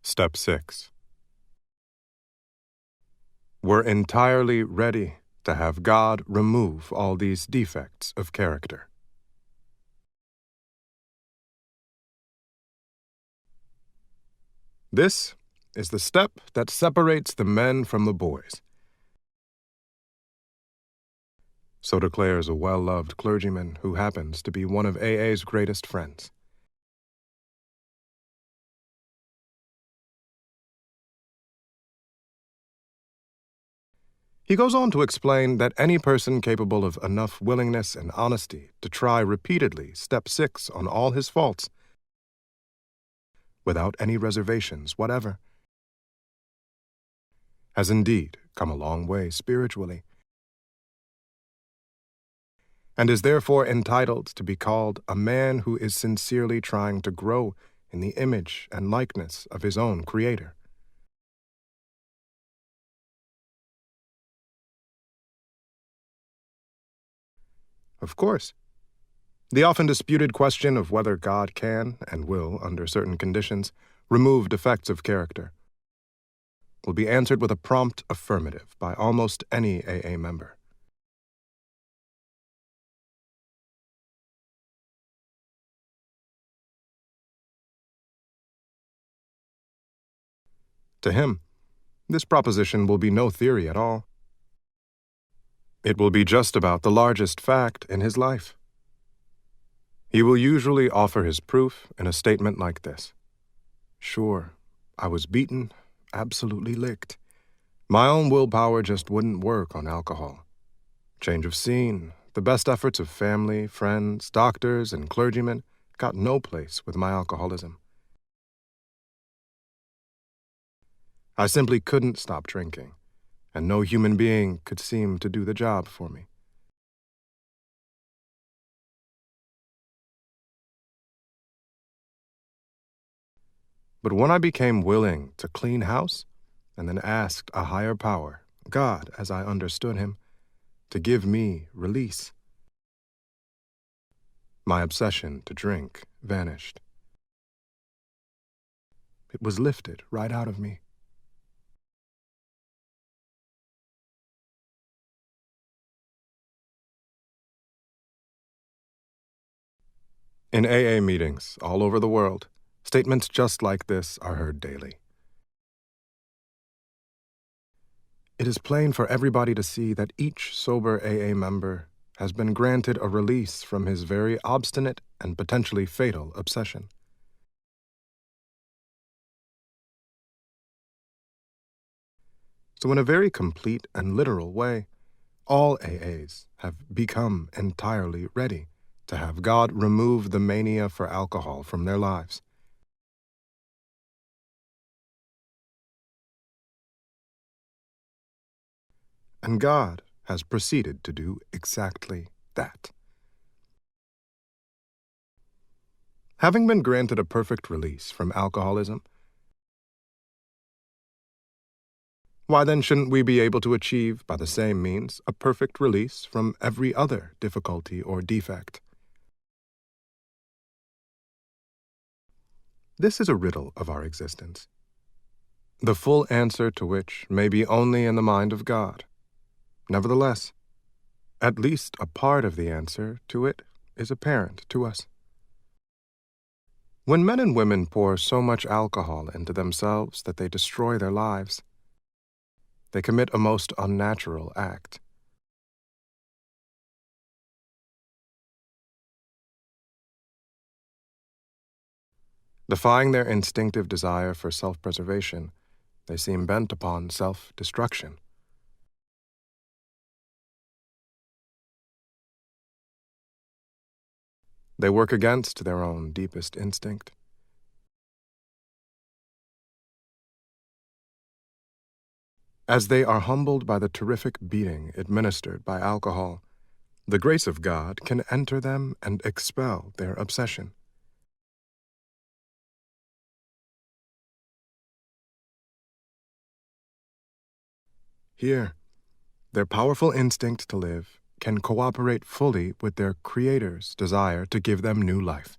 Step 6. We're entirely ready to have God remove all these defects of character. This is the step that separates the men from the boys. So declares a well-loved clergyman who happens to be one of AA's greatest friends. He goes on to explain that any person capable of enough willingness and honesty to try repeatedly Step 6 on all his faults, without any reservations whatever, has indeed come a long way spiritually, and is therefore entitled to be called a man who is sincerely trying to grow in the image and likeness of his own Creator. Of course, the often disputed question of whether God can and will, under certain conditions, remove defects of character will be answered with a prompt affirmative by almost any AA member. To him, this proposition will be no theory at all. It will be just about the largest fact in his life. He will usually offer his proof in a statement like this. Sure, I was beaten, absolutely licked. My own willpower just wouldn't work on alcohol. Change of scene, the best efforts of family, friends, doctors, and clergymen got no place with my alcoholism. I simply couldn't stop drinking, and no human being could seem to do the job for me. But when I became willing to clean house, and then asked a higher power, God as I understood him, to give me release, my obsession to drink vanished. It was lifted right out of me. In AA meetings all over the world, statements just like this are heard daily. It is plain for everybody to see that each sober AA member has been granted a release from his very obstinate and potentially fatal obsession. So in a very complete and literal way, all AAs have become entirely ready to have God remove the mania for alcohol from their lives. And God has proceeded to do exactly that. Having been granted a perfect release from alcoholism, why then shouldn't we be able to achieve, by the same means, a perfect release from every other difficulty or defect? This is a riddle of our existence, the full answer to which may be only in the mind of God. Nevertheless, at least a part of the answer to it is apparent to us. When men and women pour so much alcohol into themselves that they destroy their lives, they commit a most unnatural act. Defying their instinctive desire for self-preservation, they seem bent upon self-destruction. They work against their own deepest instinct. As they are humbled by the terrific beating administered by alcohol, the grace of God can enter them and expel their obsession. Here, their powerful instinct to live can cooperate fully with their Creator's desire to give them new life.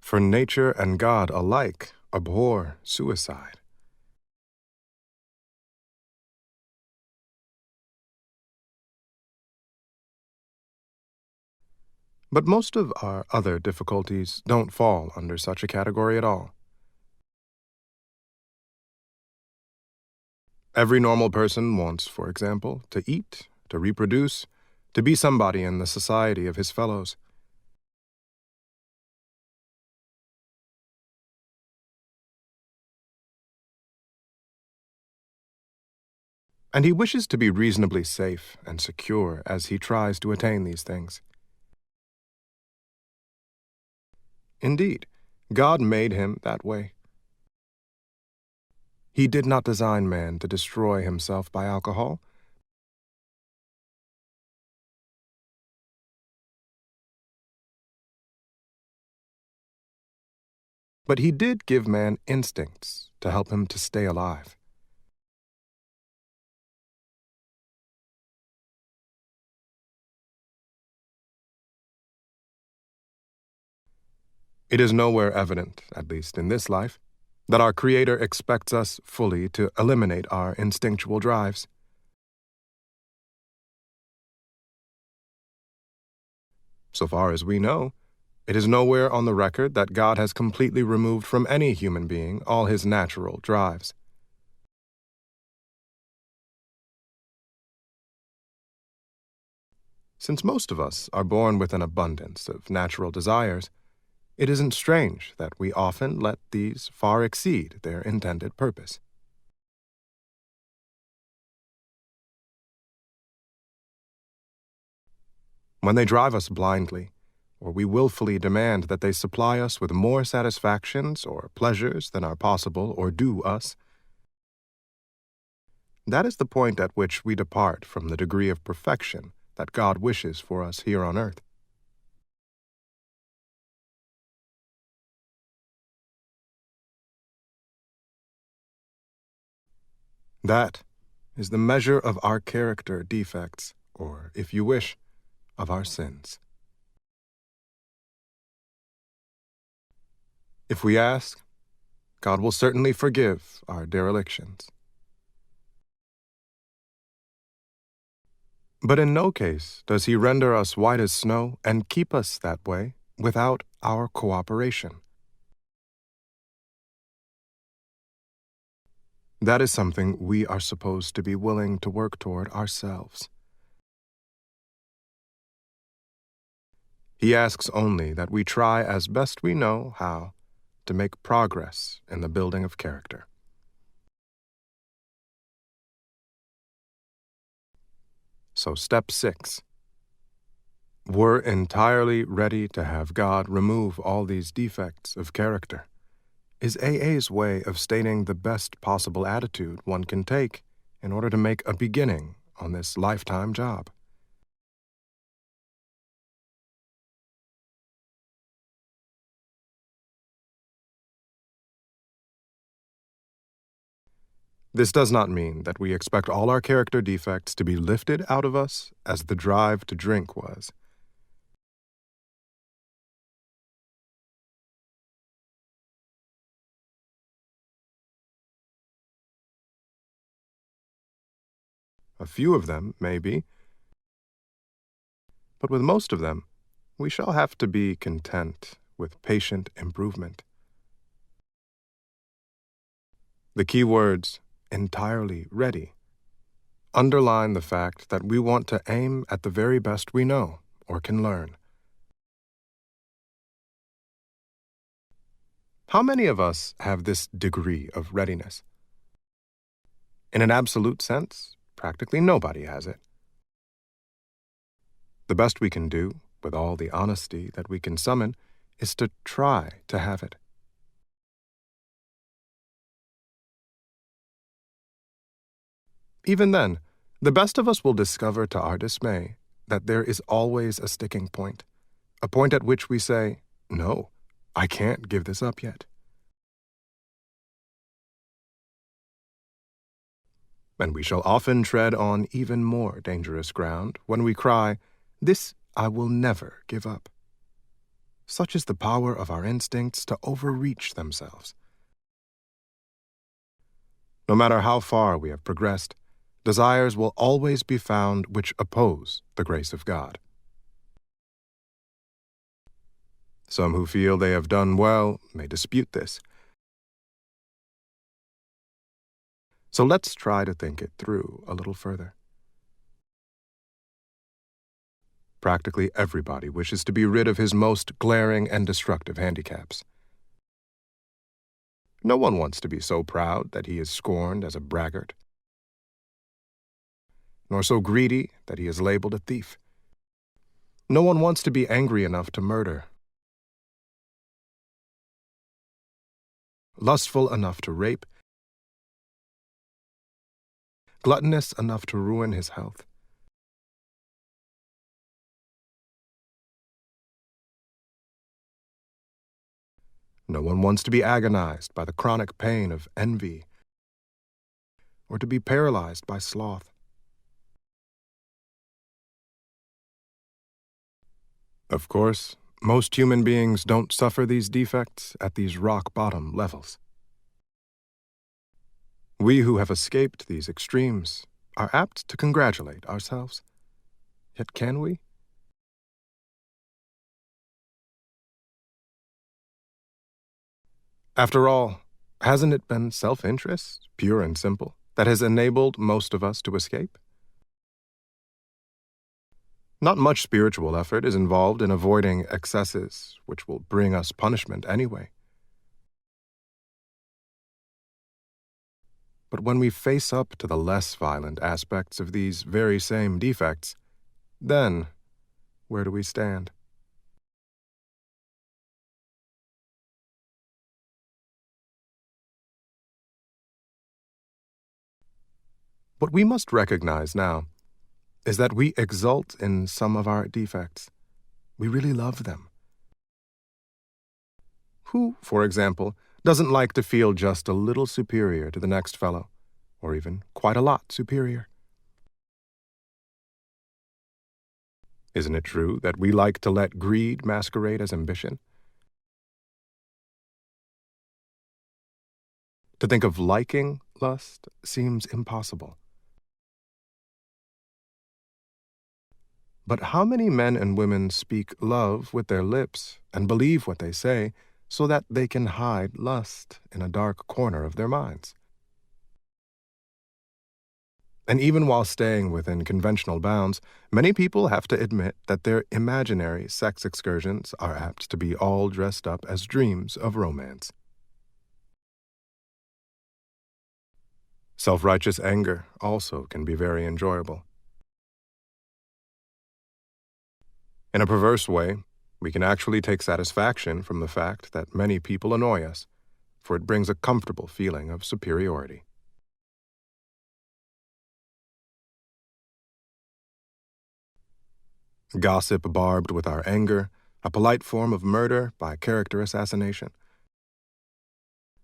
For nature and God alike abhor suicide. But most of our other difficulties don't fall under such a category at all. Every normal person wants, for example, to eat, to reproduce, to be somebody in the society of his fellows. And he wishes to be reasonably safe and secure as he tries to attain these things. Indeed, God made him that way. He did not design man to destroy himself by alcohol, but he did give man instincts to help him to stay alive. It is nowhere evident, at least in this life, that our Creator expects us fully to eliminate our instinctual drives. So far as we know, it is nowhere on the record that God has completely removed from any human being all his natural drives. Since most of us are born with an abundance of natural desires, it isn't strange that we often let these far exceed their intended purpose. When they drive us blindly, or we willfully demand that they supply us with more satisfactions or pleasures than are possible or due us, that is the point at which we depart from the degree of perfection that God wishes for us here on earth. That is the measure of our character defects, or, if you wish, of our sins. If we ask, God will certainly forgive our derelictions. But in no case does he render us white as snow and keep us that way without our cooperation. That is something we are supposed to be willing to work toward ourselves. He asks only that we try as best we know how to make progress in the building of character. So step 6. We're entirely ready to have God remove all these defects of character, is AA's way of stating the best possible attitude one can take in order to make a beginning on this lifetime job. This does not mean that we expect all our character defects to be lifted out of us as the drive to drink was. A few of them, maybe, but with most of them, we shall have to be content with patient improvement. The key words, entirely ready, underline the fact that we want to aim at the very best we know or can learn. How many of us have this degree of readiness? In an absolute sense, practically nobody has it. The best we can do, with all the honesty that we can summon, is to try to have it. Even then, the best of us will discover to our dismay that there is always a sticking point, a point at which we say, "No, I can't give this up yet." And we shall often tread on even more dangerous ground when we cry, "This I will never give up." Such is the power of our instincts to overreach themselves. No matter how far we have progressed, desires will always be found which oppose the grace of God. Some who feel they have done well may dispute this. So let's try to think it through a little further. Practically everybody wishes to be rid of his most glaring and destructive handicaps. No one wants to be so proud that he is scorned as a braggart, nor so greedy that he is labeled a thief. No one wants to be angry enough to murder, lustful enough to rape, gluttonous enough to ruin his health. No one wants to be agonized by the chronic pain of envy or to be paralyzed by sloth. Of course, most human beings don't suffer these defects at these rock-bottom levels. We who have escaped these extremes are apt to congratulate ourselves. Yet can we? After all, hasn't it been self-interest, pure and simple, that has enabled most of us to escape? Not much spiritual effort is involved in avoiding excesses, which will bring us punishment anyway. But when we face up to the less violent aspects of these very same defects, then where do we stand? What we must recognize now is that we exult in some of our defects. We really love them. Who, for example, doesn't like to feel just a little superior to the next fellow, or even quite a lot superior? Isn't it true that we like to let greed masquerade as ambition? To think of liking lust seems impossible. But how many men and women speak love with their lips and believe what they say so that they can hide lust in a dark corner of their minds? And even while staying within conventional bounds, many people have to admit that their imaginary sex excursions are apt to be all dressed up as dreams of romance. Self-righteous anger also can be very enjoyable. In a perverse way, we can actually take satisfaction from the fact that many people annoy us, for it brings a comfortable feeling of superiority. Gossip barbed with our anger, a polite form of murder by character assassination,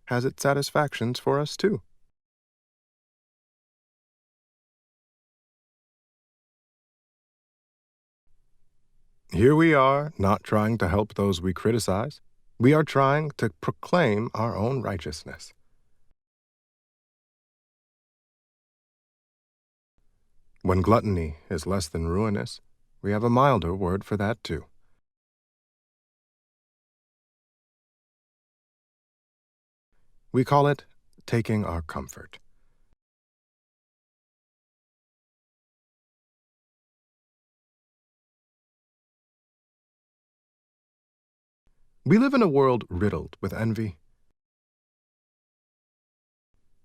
has its satisfactions for us too. Here we are, not trying to help those we criticize. We are trying to proclaim our own righteousness. When gluttony is less than ruinous, we have a milder word for that too. We call it taking our comfort. We live in a world riddled with envy.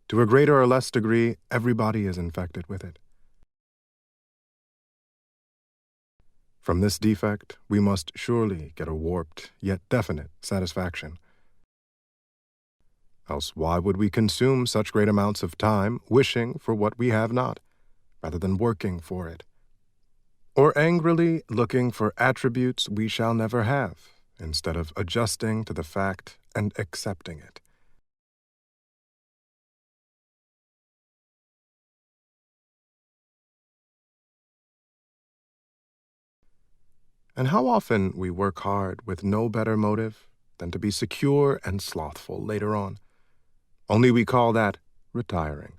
To a greater or less degree, everybody is infected with it. From this defect, we must surely get a warped, yet definite, satisfaction. Else why would we consume such great amounts of time wishing for what we have not, rather than working for it? Or angrily looking for attributes we shall never have, instead of adjusting to the fact and accepting it? And how often we work hard with no better motive than to be secure and slothful later on. Only we call that retiring.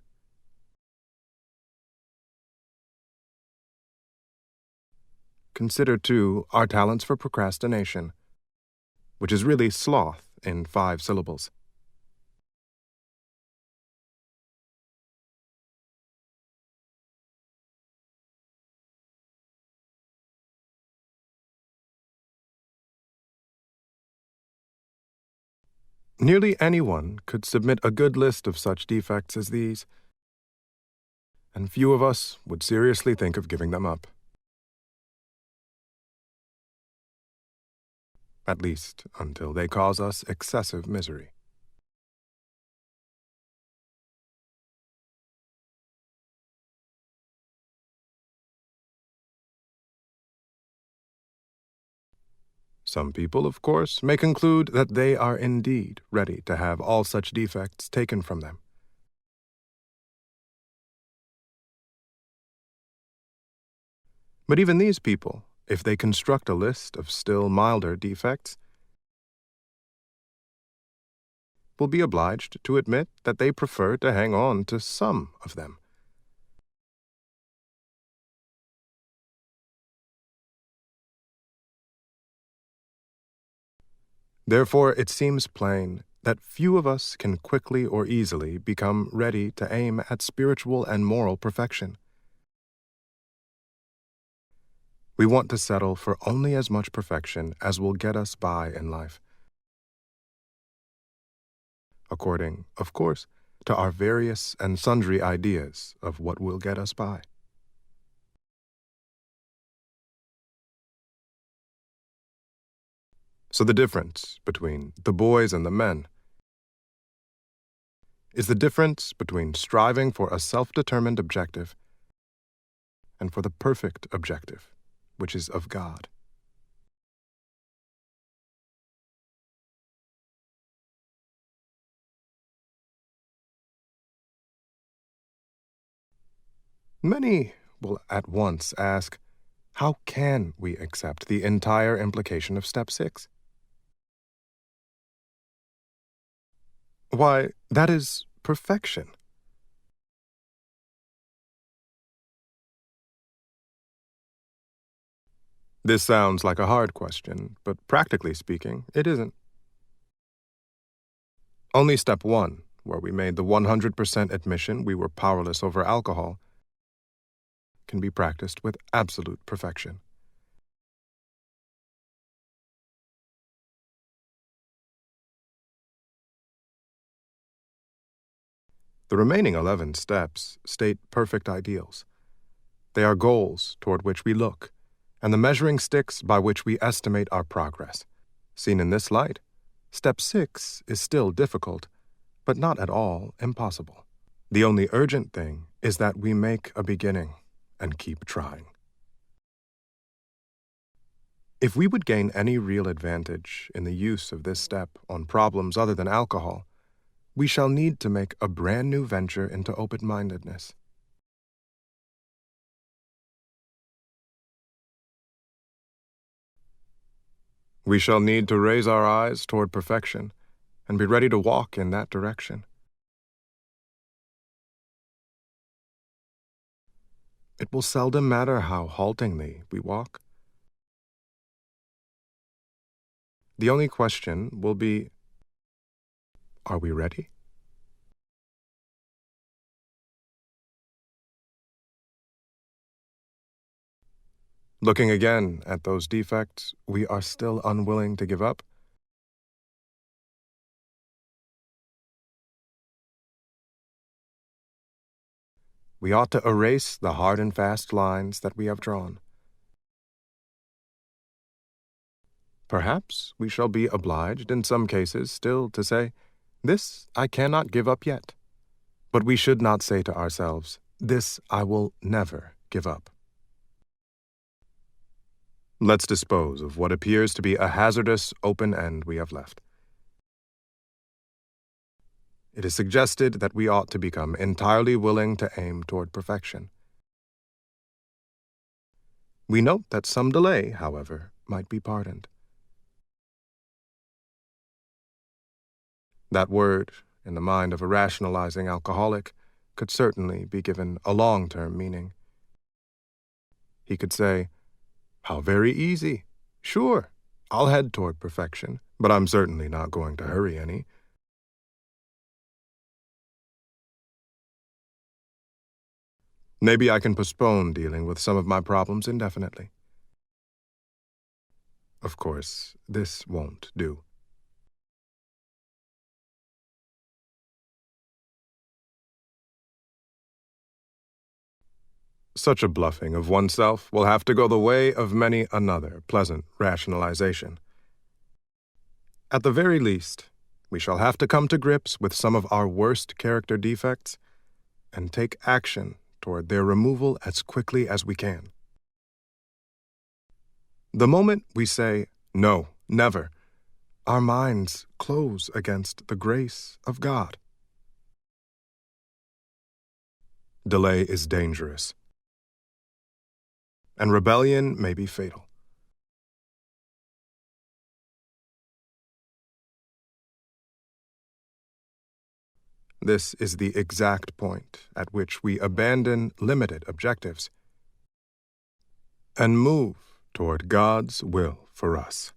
Consider, too, our talents for procrastination, which is really sloth in 5 syllables. Nearly anyone could submit a good list of such defects as these, and few of us would seriously think of giving them up. At least until they cause us excessive misery. Some people, of course, may conclude that they are indeed ready to have all such defects taken from them. But even these people, if they construct a list of still milder defects, will be obliged to admit that they prefer to hang on to some of them. Therefore, it seems plain that few of us can quickly or easily become ready to aim at spiritual and moral perfection. We want to settle for only as much perfection as will get us by in life, according, of course, to our various and sundry ideas of what will get us by. So the difference between the boys and the men is the difference between striving for a self-determined objective and for the perfect objective, which is of God. Many will at once ask, how can we accept the entire implication of Step 6? Why, that is perfection. This sounds like a hard question, but practically speaking, it isn't. Only Step 1, where we made the 100% admission we were powerless over alcohol, can be practiced with absolute perfection. The remaining 11 steps state perfect ideals. They are goals toward which we look, and the measuring sticks by which we estimate our progress. Seen in this light, Step 6 is still difficult, but not at all impossible. The only urgent thing is that we make a beginning and keep trying. If we would gain any real advantage in the use of this step on problems other than alcohol, we shall need to make a brand new venture into open-mindedness. We shall need to raise our eyes toward perfection and be ready to walk in that direction. It will seldom matter how haltingly we walk. The only question will be, are we ready? Looking again at those defects we are still unwilling to give up, we ought to erase the hard and fast lines that we have drawn. Perhaps we shall be obliged in some cases still to say, this I cannot give up yet. But we should not say to ourselves, this I will never give up. Let's dispose of what appears to be a hazardous open end we have left. It is suggested that we ought to become entirely willing to aim toward perfection. We note that some delay, however, might be pardoned. That word, in the mind of a rationalizing alcoholic, could certainly be given a long-term meaning. He could say, "How very easy. Sure, I'll head toward perfection, but I'm certainly not going to hurry any." Maybe I can postpone dealing with some of my problems indefinitely. Of course, this won't do. Such a bluffing of oneself will have to go the way of many another pleasant rationalization. At the very least, we shall have to come to grips with some of our worst character defects and take action toward their removal as quickly as we can. The moment we say, "No, never," our minds close against the grace of God. Delay is dangerous, and rebellion may be fatal. This is the exact point at which we abandon limited objectives and move toward God's will for us.